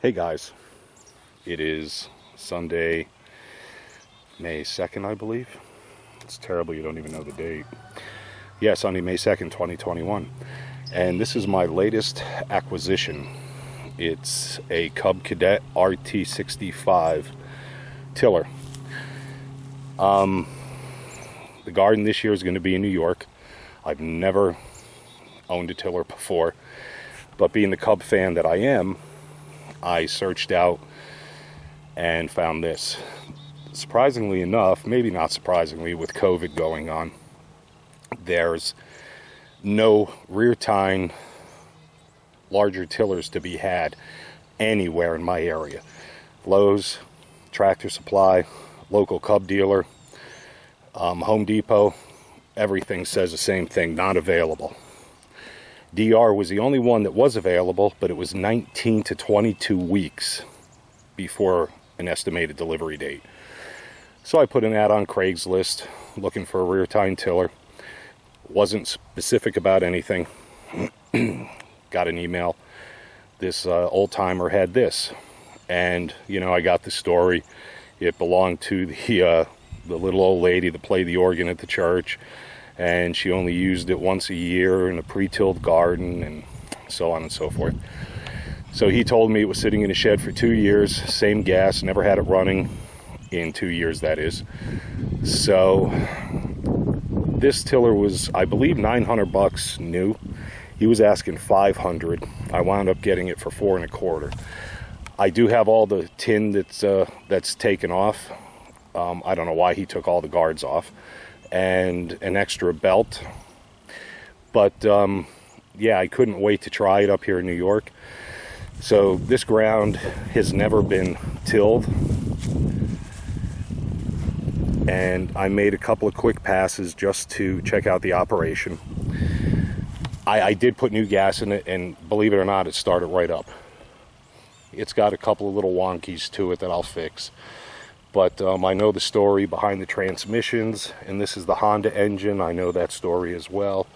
Hey guys, it is Sunday, May 2nd, I believe. It's terrible you don't even know the date. Yeah, Sunday, May 2nd, 2021. And this is my latest acquisition. It's a Cub Cadet RT65 tiller. The garden this year is going to be in New York. I've never owned a tiller before, but being the Cub fan that I am, I searched out and found this. Surprisingly enough, maybe not surprisingly, with COVID going on, there's no rear tine larger tillers to be had anywhere in my area. Lowe's, Tractor Supply, local Cub dealer, Home Depot, everything says the same thing, not available. DR was the only one that was available, but it was 19 to 22 weeks before an estimated delivery date. So I put an ad on Craigslist looking for a rear tine tiller. Wasn't specific about anything. Got an email. This old timer had this, and I got the story. It belonged to the little old lady that played the organ at the church, and she only used it once a year in a pre-tilled garden, and so on and so forth. So he told me it was sitting in a shed for 2 years, same gas, never had it running in 2 years, that is. So this tiller was, I believe, $900 new. He was asking $500. I wound up getting it for $425. I do have all the tin that's taken off. I don't know why he took all the guards off, and an extra belt. But yeah, I couldn't wait to try it up here in New York. So this ground has never been tilled, and I made a couple of quick passes just to check out the operation. I did put new gas in it, and believe it or not, it started right up. It's got a couple of little wonkies to it that I'll fix. But I know the story behind the transmissions, and this is the Honda engine. I know that story as well.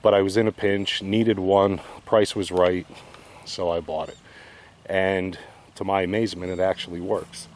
But I was in a pinch, needed one, price was right, so I bought it. And to my amazement, it actually works.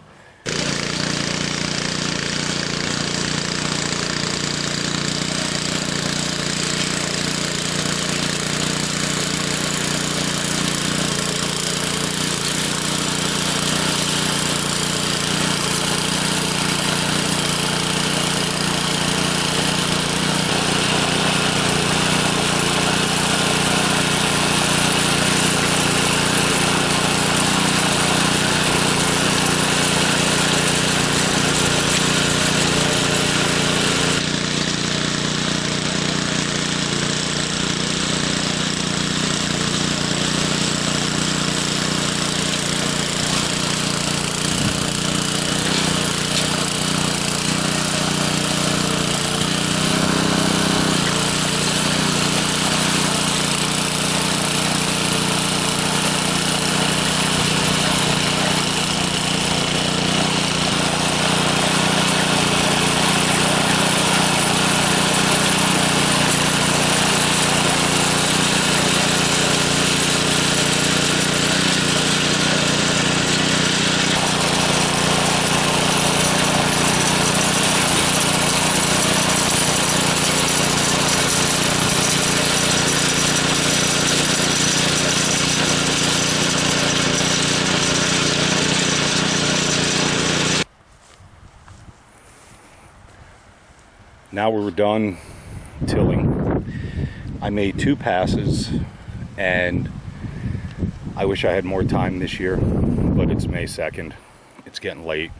Now we're done tilling. I made 2 passes, and I wish I had more time this year, but it's May 2nd. It's getting late,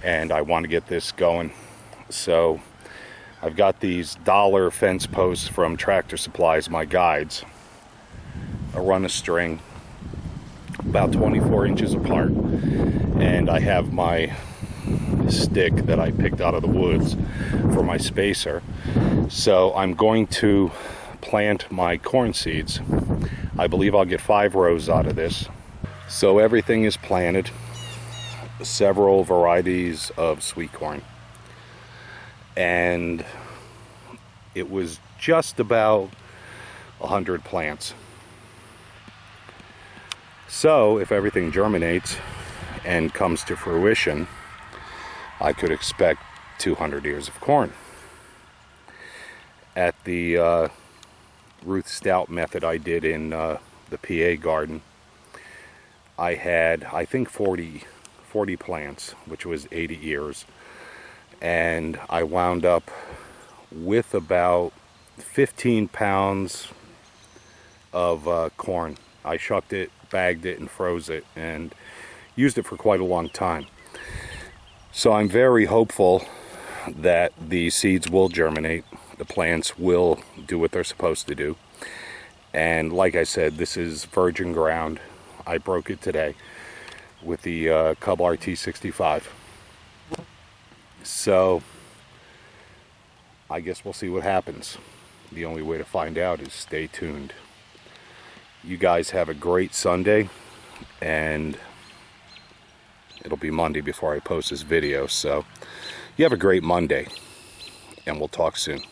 and I want to get this going. So I've got these dollar fence posts from Tractor Supply as my guides. A run of string, about 24 inches apart, and I have my stick that I picked out of the woods for my spacer. So I'm going to plant my corn seeds. I believe I'll get 5 rows out of this. So everything is planted, several varieties of sweet corn, and it was just about 100 plants. So if everything germinates and comes to fruition, I could expect 200 ears of corn. At the Ruth Stout method I did in the PA garden, I had, I think, 40 plants, which was 80 ears. And I wound up with about 15 pounds of corn. I shucked it, bagged it, and froze it, and used it for quite a long time. So I'm very hopeful that the seeds will germinate, the plants will do what they're supposed to do. And like I said, this is virgin ground. I broke it today with the Cub RT65. So I guess we'll see what happens. The only way to find out is stay tuned. You guys have a great Sunday, and it'll be Monday before I post this video. So you have a great Monday, and we'll talk soon.